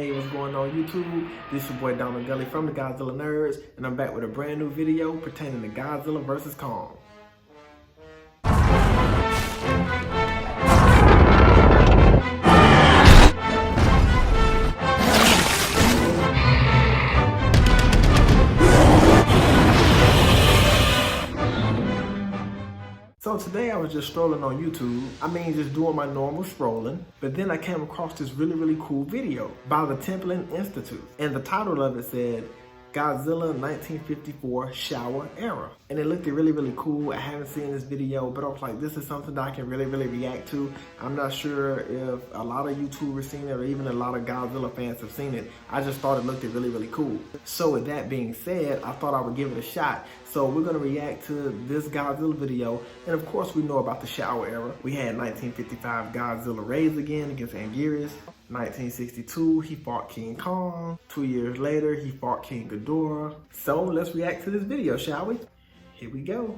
Hey, what's going on YouTube? This is your boy Donald Gully from the Godzilla Nerds, and I'm back with a brand new video pertaining to Godzilla vs. Kong. So today I was just strolling on YouTube, just doing my normal strolling, but then I came across this really cool video by the Templin Institute, and the title of it said, Godzilla 1954 Showa Era. And it looked really cool. I haven't seen this video, but I was like, this is something that I can really react to. I'm not sure if a lot of YouTubers seen it or even a lot of Godzilla fans have seen it. I just thought it looked really cool. So with that being said, I thought I would give it a shot. So we're gonna react to this Godzilla video. And of course we know about the Showa Era. We had 1955 Godzilla raids again against Anguirus. 1962, he fought King Kong. 2 years later, he fought King Ghidorah. So let's react to this video, shall we? Here we go.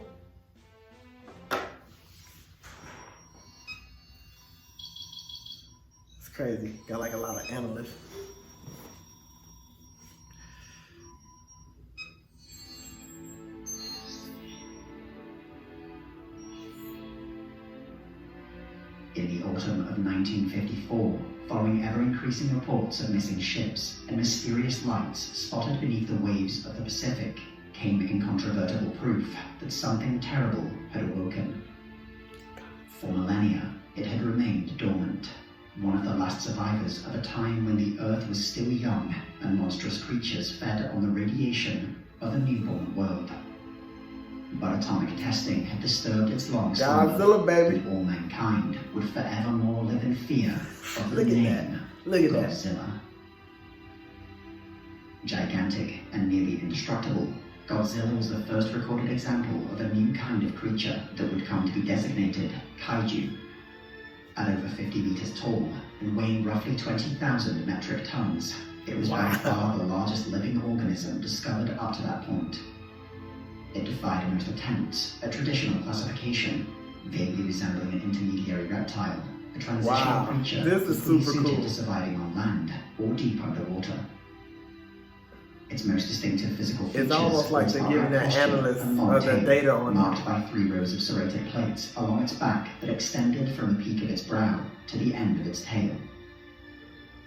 It's crazy. Got like a lot of analysts. In the autumn of 1954, following ever-increasing reports of missing ships and mysterious lights spotted beneath the waves of the Pacific, came incontrovertible proof that something terrible had awoken. For millennia, it had remained dormant, one of the last survivors of a time when the Earth was still young and monstrous creatures fed on the radiation of a newborn world. But atomic testing had disturbed its long slumber, and all mankind would forevermore live in fear of the name Godzilla. Gigantic and nearly indestructible, Godzilla was the first recorded example of a new kind of creature that would come to be designated kaiju. At over 50 meters tall and weighing roughly 20,000 metric tons, it was by far the largest living organism discovered up to that point. It defied most attempts at traditional classification, vaguely resembling an intermediary reptile, a transitional creature equally suited to surviving on land or deep underwater. Its most distinctive physical features are almost they're giving their analysts the data on marked by 3 rows of serrated plates along its back that extended from the peak of its brow to the end of its tail.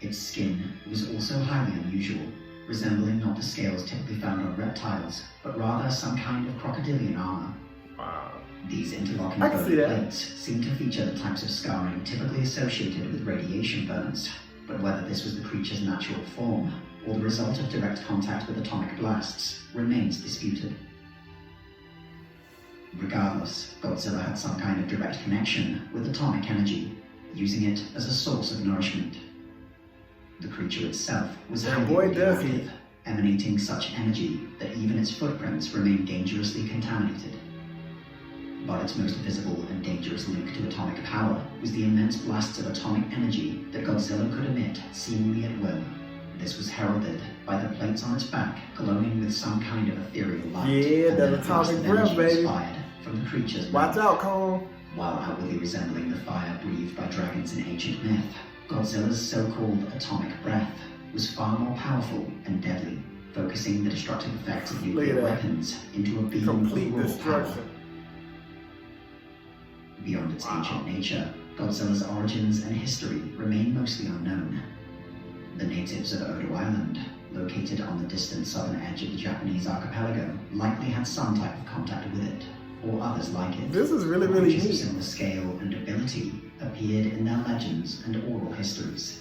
Its skin was also highly unusual, resembling not the scales typically found on reptiles, but rather some kind of crocodilian armor. Wow. These interlocking bone plates seem to feature the types of scarring typically associated with radiation burns, but whether this was the creature's natural form or the result of direct contact with atomic blasts remains disputed. Regardless, Godzilla had some kind of direct connection with atomic energy, using it as a source of nourishment. The creature itself was highly radioactive, emanating such energy that even its footprints remained dangerously contaminated. But its most visible and dangerous link to atomic power was the immense blasts of atomic energy that Godzilla could emit seemingly at will. This was heralded by the plates on its back glowing with some kind of ethereal light. Yeah, that atomic breath, baby. Fired from the creature's Watch mouth. out, Kong. While outwardly resembling the fire breathed by dragons in ancient myth, Godzilla's so-called atomic breath was far more powerful and deadly, focusing the destructive effects of nuclear weapons into a beam of raw power. Beyond its ancient nature, Godzilla's origins and history remain mostly unknown. The natives of Odo Island, located on the distant southern edge of the Japanese archipelago, likely had some type of contact with it, or others like it. This is really Creatures neat. of similar scale and ability appeared in their legends and oral histories.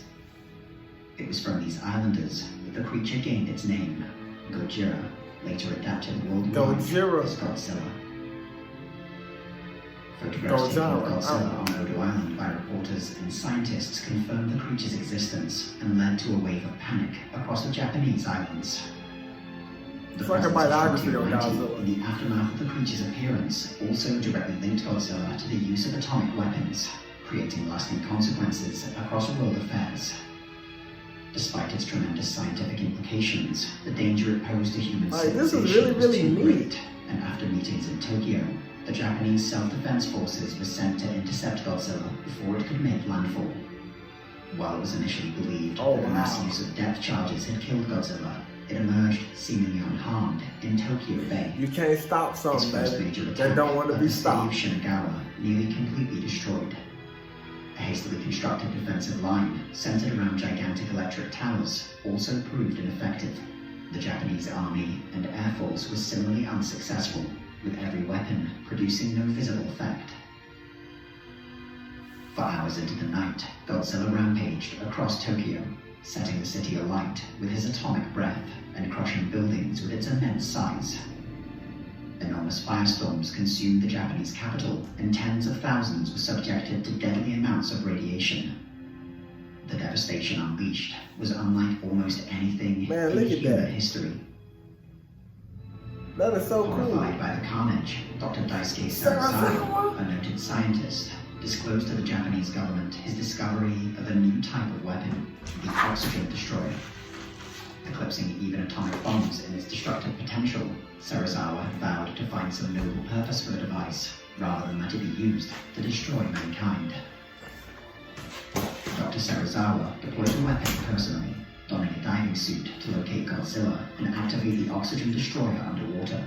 It was from these islanders that the creature gained its name, Gojira, later adapted worldwide as Godzilla. Photographs taken of Godzilla on Odo Island by reporters and scientists confirmed the creature's existence and led to a wave of panic across the Japanese islands. The like a biography of on Godzilla. In the aftermath of the creature's appearance also directly linked Godzilla to the use of atomic weapons, creating lasting consequences across world affairs. Despite its tremendous scientific implications, the danger it posed to human civilization was too great, and after meetings in Tokyo, the Japanese self-defense forces were sent to intercept Godzilla before it could make landfall. While it was initially believed Oh, that the mass wow. use of depth charges had killed Godzilla, it emerged seemingly unharmed in Tokyo Bay. You can't stop Its something, first baby. major They attack don't want to of be the city of stopped. Shinagawa nearly completely destroyed. A hastily constructed defensive line centered around gigantic electric towers also proved ineffective. The Japanese army and air force was similarly unsuccessful, with every weapon producing no visible effect. For hours into the night, Godzilla rampaged across Tokyo, setting the city alight with his atomic breath and crushing buildings with its immense size. Enormous firestorms consumed the Japanese capital, and tens of thousands were subjected to deadly amounts of radiation. The devastation unleashed was unlike almost anything Man, in look at human that. history. That is so cool. Horrified by the carnage, Dr. Daisuke Sarasawa, a noted scientist, disclosed to the Japanese government his discovery of a new type of weapon, the oxygen destroyer. Eclipsing even atomic bombs in its destructive potential, Sarasawa had vowed to find some noble purpose for the device, rather than let it be used to destroy mankind. Dr. Sarasawa deployed the weapon personally, donning a diving suit to locate Godzilla and activate the oxygen destroyer underwater.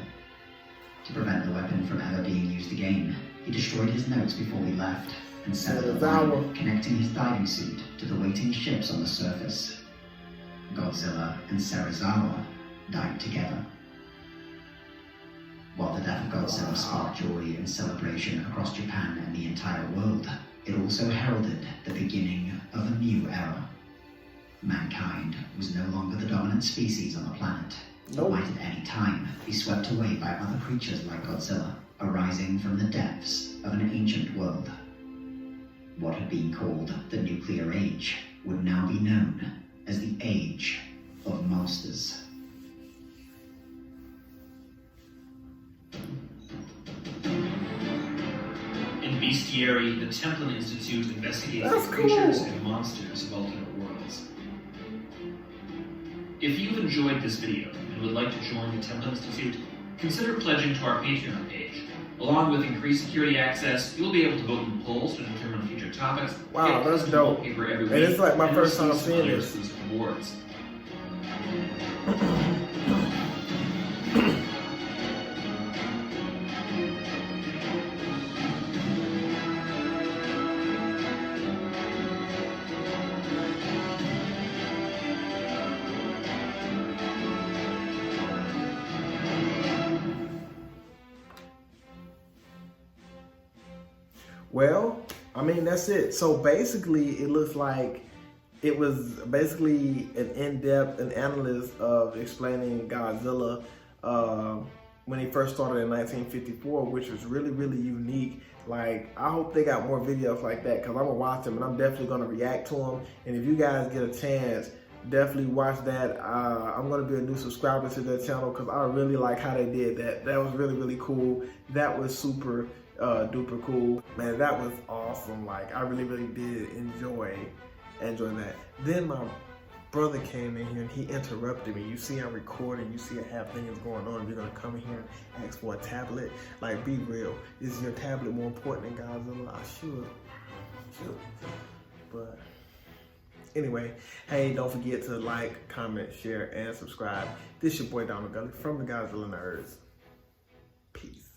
To prevent the weapon from ever being used again, he destroyed his notes before he left and severed the line connecting his diving suit to the waiting ships on the surface. Godzilla and Sarasawa died together. While the death of Godzilla sparked joy and celebration across Japan and the entire world, it also heralded the beginning of a new era. Mankind was no longer the dominant species on the planet, but might at any time be swept away by other creatures like Godzilla, arising from the depths of an ancient world. What had been called the Nuclear Age would now be known as the Age of Monsters. In Bestiary, the Templin Institute investigates That's the creatures cool. and monsters of alternate worlds. If you've enjoyed this video and would like to join the Templin Institute, consider pledging to our Patreon page. Along with increased security access, you'll be able to vote in polls to determine future topics. Wow, get that's custom dope. wallpaper every And week, it's like my and first time receive some seeing other this. exclusive rewards. Well, I mean, that's it. So basically, it looks like it was basically an in-depth analysis of explaining Godzilla when he first started in 1954, which was really, really unique. Like, I hope they got more videos like that, because I'm going to watch them and I'm definitely going to react to them. And if you guys get a chance, definitely watch that. I'm going to be a new subscriber to their channel because I really like how they did that. That was really, really cool. That was super duper cool. Man, that was awesome. Like, I really, really did enjoy that. Then my brother came in here and he interrupted me. You see I'm recording, you see I have things going on, you're gonna come in here and ask for a tablet? Like, be real. Is your tablet more important than Godzilla? I should. But anyway, hey, don't forget to like, comment, share, and subscribe. This your boy Donald Gully from the Godzilla Nerds. Peace.